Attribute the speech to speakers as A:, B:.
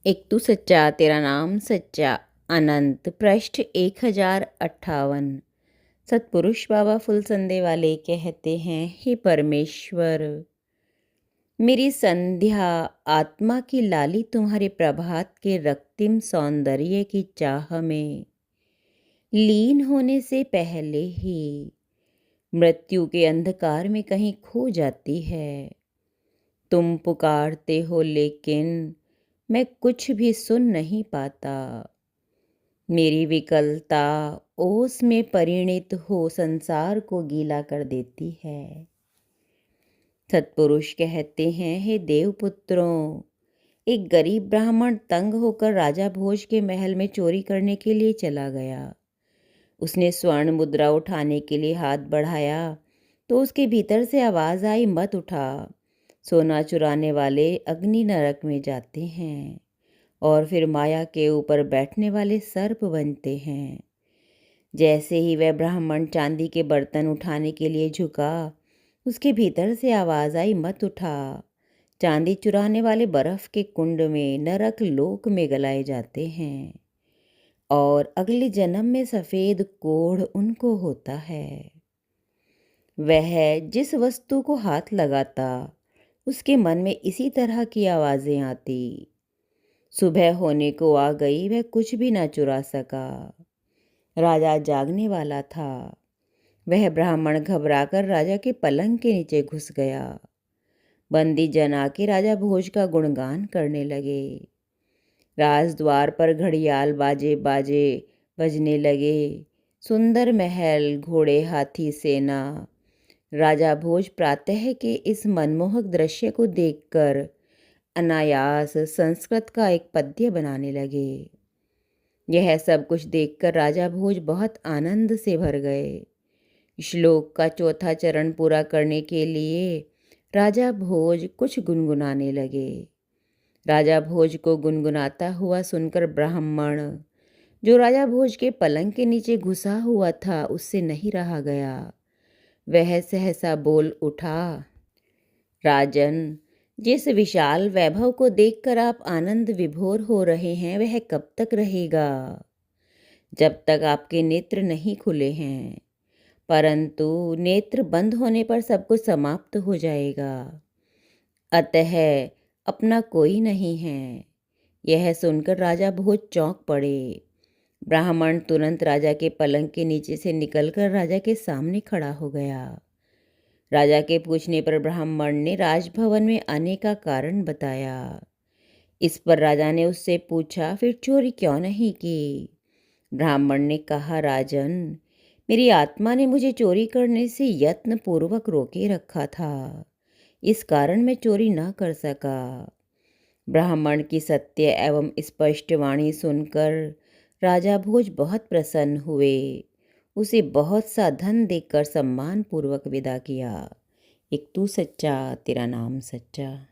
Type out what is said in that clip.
A: एक तू सच्चा तेरा नाम सच्चा। अनंत पृष्ठ 1058। सतपुरुष बाबा फुलसंदे वाले कहते हैं, हे परमेश्वर, मेरी संध्या आत्मा की लाली तुम्हारे प्रभात के रक्तिम सौंदर्य की चाह में लीन होने से पहले ही मृत्यु के अंधकार में कहीं खो जाती है। तुम पुकारते हो लेकिन मैं कुछ भी सुन नहीं पाता। मेरी विकलता ओस में परिणित हो संसार को गीला कर देती है। सत्पुरुष कहते हैं, हे देवपुत्रों, एक गरीब ब्राह्मण तंग होकर राजा भोज के महल में चोरी करने के लिए चला गया। उसने स्वर्ण मुद्रा उठाने के लिए हाथ बढ़ाया तो उसके भीतर से आवाज़ आई, मत उठा, सोना चुराने वाले अग्नि नरक में जाते हैं और फिर माया के ऊपर बैठने वाले सर्प बनते हैं। जैसे ही वह ब्राह्मण चांदी के बर्तन उठाने के लिए झुका, उसके भीतर से आवाज़ आई, मत उठा, चांदी चुराने वाले बर्फ के कुंड में नरक लोक में गलाए जाते हैं और अगले जन्म में सफ़ेद कोढ़ उनको होता है। वह जिस वस्तु को हाथ लगाता उसके मन में इसी तरह की आवाज़ें आती। सुबह होने को आ गई, वह कुछ भी न चुरा सका। राजा जागने वाला था। वह ब्राह्मण घबराकर राजा के पलंग के नीचे घुस गया। बंदी जन आके राजा भोज का गुणगान करने लगे। राजद्वार पर घड़ियाल बाजे बाजे बजने लगे। सुंदर महल, घोड़े, हाथी, सेना। राजा भोज प्रातः के इस मनमोहक दृश्य को देखकर अनायास संस्कृत का एक पद्य बनाने लगे। यह सब कुछ देखकर राजा भोज बहुत आनंद से भर गए। श्लोक का चौथा चरण पूरा करने के लिए राजा भोज कुछ गुनगुनाने लगे। राजा भोज को गुनगुनाता हुआ सुनकर ब्राह्मण, जो राजा भोज के पलंग के नीचे घुसा हुआ था, उससे नहीं रहा गया। वह सहसा बोल उठा, राजन, जिस विशाल वैभव को देखकर आप आनंद विभोर हो रहे हैं, वह कब तक रहेगा? जब तक आपके नेत्र नहीं खुले हैं, परंतु नेत्र बंद होने पर सब कुछ समाप्त हो जाएगा। अतः अपना कोई नहीं है। यह सुनकर राजा भोज चौंक पड़े। ब्राह्मण तुरंत राजा के पलंग के नीचे से निकलकर राजा के सामने खड़ा हो गया। राजा के पूछने पर ब्राह्मण ने राजभवन में आने का कारण बताया। इस पर राजा ने उससे पूछा, फिर चोरी क्यों नहीं की? ब्राह्मण ने कहा, राजन, मेरी आत्मा ने मुझे चोरी करने से यत्न पूर्वक रोके रखा था, इस कारण मैं चोरी न कर सका। ब्राह्मण की सत्य एवं स्पष्ट वाणी सुनकर राजा भोज बहुत प्रसन्न हुए। उसे बहुत सा धन देकर सम्मान पूर्वक विदा किया। एक तू सच्चा तेरा नाम सच्चा।